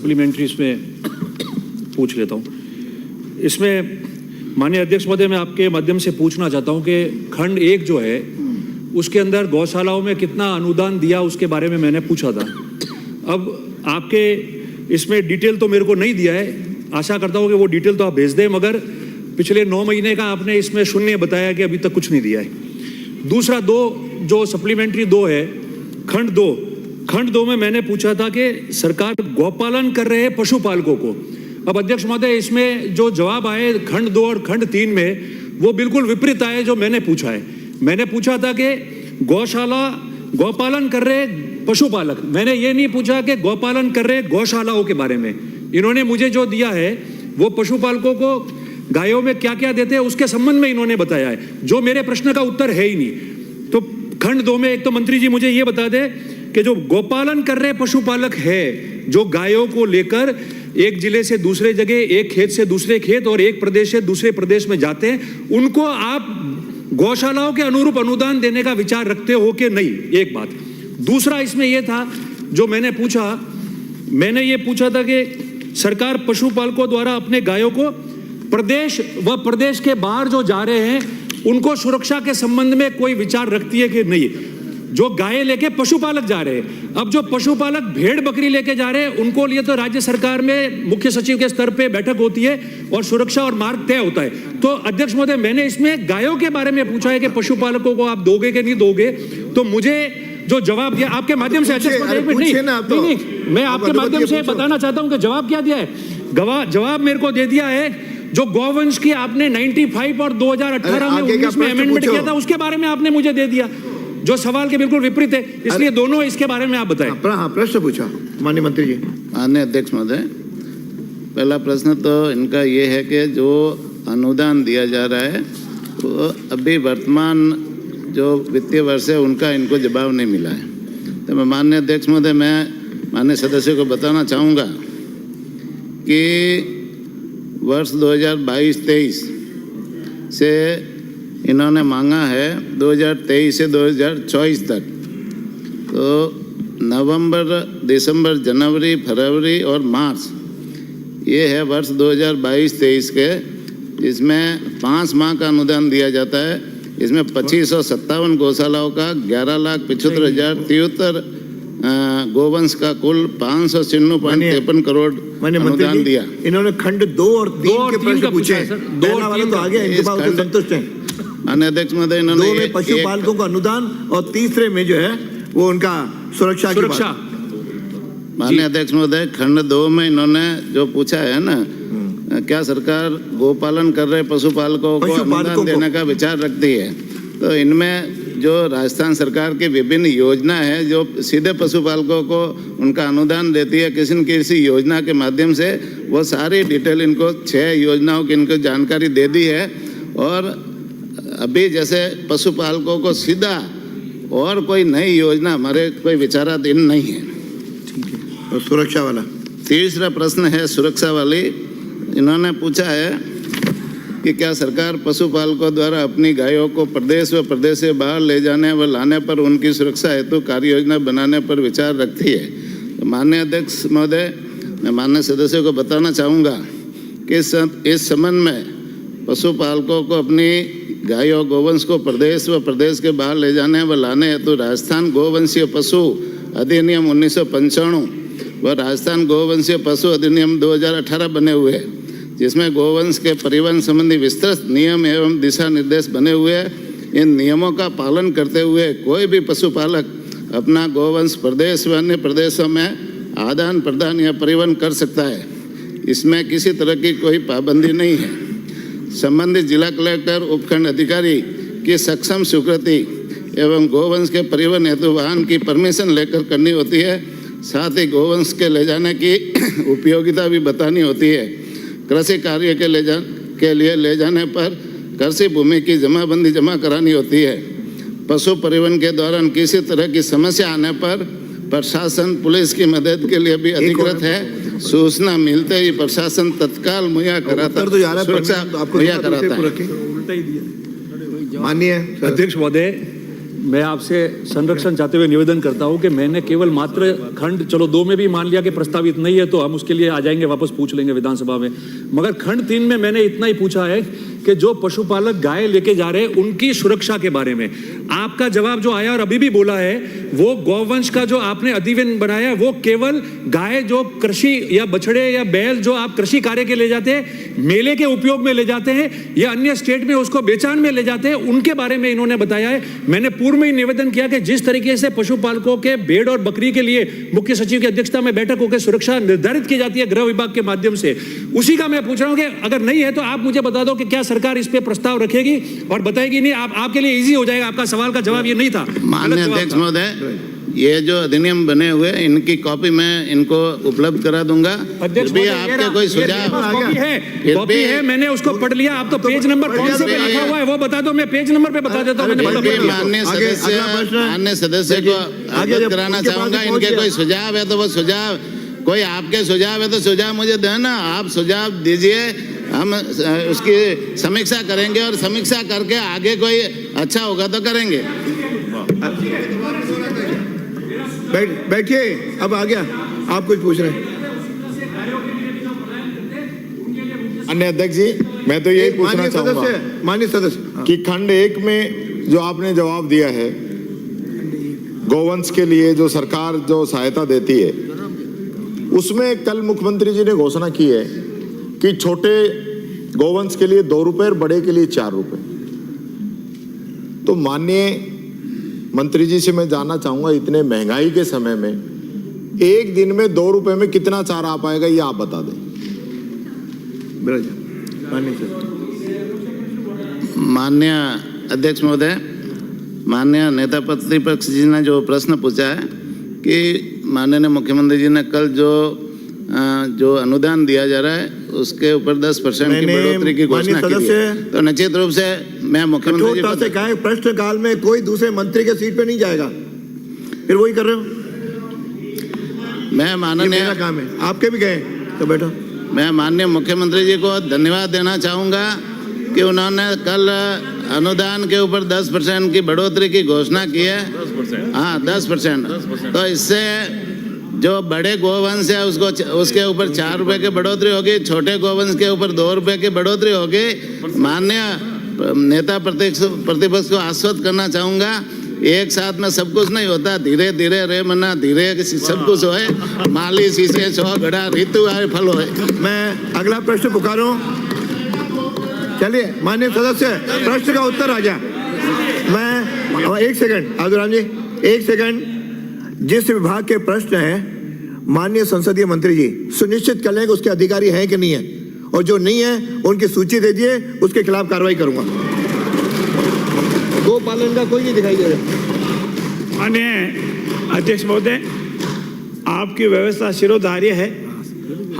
Supplementary इसमें पूछ लेता हूँ। इसमें माननीय अध्यक्ष महोदय, मैं आपके माध्यम से पूछना चाहता हूँ कि खंड 1 जो है उसके अंदर गौशालाओं में कितना अनुदान दिया उसके बारे में मैंने पूछा था। अब आपके इसमें डिटेल तो मेरे को नहीं दिया है, आशा करता हूँ कि वो डिटेल तो आप भेज दें, मगर पिछले 9 महीने का आपने इसमें शून्य बताया कि अभी तक कुछ नहीं दिया है। दूसरा जो सप्लीमेंट्री 2 है, खंड 2 में मैंने पूछा था कि सरकार गौपालन कर रहे पशुपालकों को। अब अध्यक्ष महोदय, इसमें जो जवाब आए खंड 2 और खंड 3 में वो बिल्कुल विपरीत आए जो मैंने पूछा है। मैंने पूछा था कि गौपालन कर रहे पशुपालक, मैंने ये नहीं पूछा कि गौपालन कर रहे गौशालाओं के बारे में। इन्होंने मुझे जो दिया है वो पशुपालकों को गायों में क्या क्या देते हैं उसके संबंध में इन्होंने बताया है, जो मेरे प्रश्न का उत्तर है ही नहीं। तो खंड 2 में एक तो मंत्री जी मुझे ये बता दे कि जो गौपालन कर रहे पशुपालक है, जो गायों को लेकर एक जिले से दूसरे जगह, एक खेत से दूसरे खेत और एक प्रदेश से दूसरे प्रदेश में जाते हैं, उनको आप गौशालाओं के अनुरूप अनुदान देने का विचार रखते हो कि नहीं? एक बात। दूसरा इसमें यह था जो मैंने ये पूछा था कि सरकार पशुपालकों द्वारा अपने गायों को प्रदेश व प्रदेश के बाहर जो जा रहे हैं उनको सुरक्षा के संबंध में कोई विचार रखती है कि नहीं? जो गाय लेके पशुपालक जा रहे हैं, अब जो पशुपालक भेड़ बकरी लेके जा रहे हैं उनको लिए तो राज्य सरकार में मुख्य सचिव के स्तर पे बैठक होती है और सुरक्षा और मार्ग तय होता है। तो अध्यक्ष महोदय, मैंने इसमें गायों के बारे में पूछा है कि पशुपालकों को आप दोगे कि नहीं दोगे। तो मुझे जो जवाब दिया आपके माध्यम से, अध्यक्ष महोदय नहीं, मैं आपके माध्यम से बताना चाहता हूँ कि जवाब क्या दिया है। जवाब मेरे को दे दिया है जो गौवंश की आपने 95 और 2018 में 19 में अमेंडमेंट किया था उसके बारे में आपने मुझे दे दिया, जो सवाल के बिल्कुल विपरीत है। इसलिए दोनों इसके बारे में आप बताएं। प्रश्न पूछा माननीय मंत्री जी। माननीय अध्यक्ष महोदय, पहला प्रश्न तो इनका ये है कि जो अनुदान दिया जा रहा है वो अभी वर्तमान जो वित्तीय वर्ष है उनका इनको जवाब नहीं मिला है। तो मैं माननीय अध्यक्ष महोदय, मैं माननीय सदस्यों को बताना चाहूँगा कि वर्ष 2022-23 से इन्होंने मांगा है 2023 से 2024 तक, तो नवंबर, दिसंबर, जनवरी, फरवरी और मार्च ये है वर्ष 2022-23 के, जिसमें 5 माह का अनुदान दिया जाता है। इसमें 2557 गौशालाओं का 11,75,073 गोवंश का कुल 596.53 करोड़ अनुदान दिया। इन्होंने खंड 2 और 3 के प्रश्न पूछे, 2 वाला तो आ गया, इनके बारे में संतुष्ट हैं माननीय अध्यक्ष महोदय। इन्होंने 2 में पशुपालकों को अनुदान और तीसरे में जो है वो उनका सुरक्षा। माननीय अध्यक्ष महोदय, खंड 2 में इन्होंने जो पूछा है ना, क्या सरकार गोपालन कर रहे पशुपालकों को अनुदान देने का विचार रखती है? तो इनमें जो राजस्थान सरकार की विभिन्न योजना है जो सीधे पशुपालकों को उनका अनुदान देती है किसी न किसी योजना के माध्यम से, वो सारी डिटेल इनको 6 योजनाओं की इनको जानकारी दे दी है। और अभी जैसे पशुपालकों को सीधा और कोई नई योजना हमारे कोई विचाराधीन नहीं है। ठीक है। और सुरक्षा वाला तीसरा प्रश्न है सुरक्षा वाली। इन्होंने पूछा है कि क्या सरकार पशुपालकों द्वारा अपनी गायों को प्रदेश व प्रदेश से बाहर ले जाने व लाने पर उनकी सुरक्षा हेतु कार्य योजना बनाने पर विचार रखती है? तो माननीय अध्यक्ष महोदय, मैं माननीय सदस्यों को बताना चाहूँगा कि इस संबंध में पशुपालकों को अपनी गायों गोवंश को प्रदेश व प्रदेश के बाहर ले जाने व लाने हेतु राजस्थान गोवंशीय पशु अधिनियम 1995 व राजस्थान गोवंशीय पशु अधिनियम 2018 बने हुए हैं, जिसमें गोवंश के परिवहन संबंधी विस्तृत नियम एवं दिशा निर्देश बने हुए हैं। इन नियमों का पालन करते हुए कोई भी पशुपालक अपना गोवंश प्रदेश व अन्य प्रदेशों में आदान प्रदान या परिवहन कर सकता है। इसमें किसी तरह की कोई पाबंदी नहीं है। संबंधित जिला कलेक्टर, उपखंड अधिकारी की सक्षम स्वीकृति एवं गोवंश के परिवहन हेतु वाहन की परमिशन लेकर करनी होती है। साथ ही गोवंश के ले जाने की उपयोगिता भी बतानी होती है। कृषि कार्य के लिए ले जाने पर कृषि भूमि की जमाबंदी जमा करानी होती है। पशु परिवहन के दौरान किसी तरह की समस्या आने पर प्रशासन पुलिस की मदद के लिए भी अधिकृत है। सूचना मिलते ही प्रशासन तत्काल मुहैया कराता है, सुरक्षा मुहैया कराता है। माननीय अध्यक्ष महोदय, मैं आपसे संरक्षण चाहते हुए निवेदन करता हूं कि मैंने केवल मात्र खंड, चलो 2 में भी मान लिया कि प्रस्तावित नहीं है तो हम उसके लिए आ जाएंगे, वापस पूछ लेंगे विधानसभा में, मगर खंड 3 में मैंने इतना ही पूछा है कि जो पशुपालक गाय लेके जा रहे हैं उनकी सुरक्षा के बारे में आपका जवाब जो आया और अभी भी बोला है, वो गौवंश का जो आपने अधिनियम बनाया वो केवल गाय जो कृषि या बछड़े या बैल जो आप कृषि कार्य के ले जाते हैं, मेले के उपयोग में ले जाते हैं या अन्य स्टेट में उसको बेचान में ले जाते हैं, उनके बारे में इन्होंने बताया है। मैंने पूर्व में ही निवेदन किया कि जिस तरीके से पशुपालकों के भेड़ और बकरी के लिए मुख्य सचिव की अध्यक्षता में बैठक होकर सुरक्षा निर्धारित की जाती है गृह विभाग के माध्यम से, उसी का मैं पूछ रहा हूं कि अगर नहीं है तो आप मुझे बता दो कि क्या सरकार इस पे प्रस्ताव रखेगी और बताएगी। नहीं, आपके लिए इजी हो जाएगा, आपका सवाल का जवाब ये नहीं था। माननीय अध्यक्ष महोदय, ये जो अधिनियम बने हुए इनकी कॉपी मैं इनको उपलब्ध करा दूंगा। अध्यक्ष भी आपके कोई सुझाव कॉपी है, मैंने उसको पढ़ लिया। आप तो पेज नंबर कौन से पे लिखा हुआ है वो बता दो, मैं पेज नंबर पे बता देता हूँ। माननीय सदस्य को अवगत कराना चाहूंगा, इनके कोई सुझाव है तो वो सुझाव, कोई आपके सुझाव है तो सुझाव मुझे देना, आप सुझाव दीजिए, हम उसकी समीक्षा करेंगे और समीक्षा करके आगे कोई अच्छा होगा तो करेंगे। बैठिए, अब आ गया, आप कुछ पूछ रहे हैं। अन्य अध्यक्ष जी, मैं तो यही पूछना चाहूंगा माननीय सदस्य कि खंड 1 में जो आपने जवाब दिया है, गौवंश के लिए जो सरकार जो सहायता देती है, उसमें कल मुख्यमंत्री जी ने घोषणा की है कि छोटे गौवंश के लिए 2 रुपए और बड़े के लिए 4 रुपए। तो माननीय मंत्री जी से मैं जानना चाहूंगा, इतने महंगाई के समय में एक दिन में 2 रुपए में कितना चारा आ पाएगा, ये आप बता दें। माननीय अध्यक्ष महोदय, माननीय नेता प्रतिपक्ष जी ने जो प्रश्न पूछा है कि माननीय मुख्यमंत्री जी ने कल जो अनुदान दिया जा रहा है उसके ऊपर 10% की बढ़ोतरी की घोषणा की है, तो निश्चित रूप से मैं मुख्यमंत्री जी से कहा, प्रश्नकाल में कोई दूसरे मंत्री के सीट पे नहीं जाएगा, फिर वही कर रहे हो। मैं माननीय काम है, आपके भी गए तो बैठो। मैं माननीय मुख्यमंत्री जी को धन्यवाद देना चाहूँगा कि उन्होंने कल अनुदान के ऊपर 10% की बढ़ोतरी की घोषणा की है। हाँ, 10%। तो इससे जो बड़े गोवंश है उसके ऊपर 4 रुपए की बढ़ोतरी होगी, छोटे गोवंश के ऊपर 2 रुपए की बढ़ोतरी होगी। माननीय नेता प्रतिपक्ष को आश्वस्त करना चाहूँगा, एक साथ में सब कुछ नहीं होता, धीरे धीरे रे मना धीरे सब कुछ होए, माली शीशे 100 घड़ा ऋतु आए फल होए। मैं अगला प्रश्न पुकारूं। चलिए माननीय सदस्य, प्रश्न का उत्तर आ जा। मैं 1 सेकंड आदुराम जी, 1 सेकंड। जिस विभाग के प्रश्न हैं माननीय संसदीय मंत्री जी सुनिश्चित कर लें कि उसके अधिकारी हैं कि नहीं है, और जो नहीं है उनकी सूची दे दिए, उसके खिलाफ कार्रवाई करूंगा। गोपालन का कोई नहीं दिखाई दे रहा। माननीय अध्यक्ष महोदय, आपकी व्यवस्था शिरोधार्य है।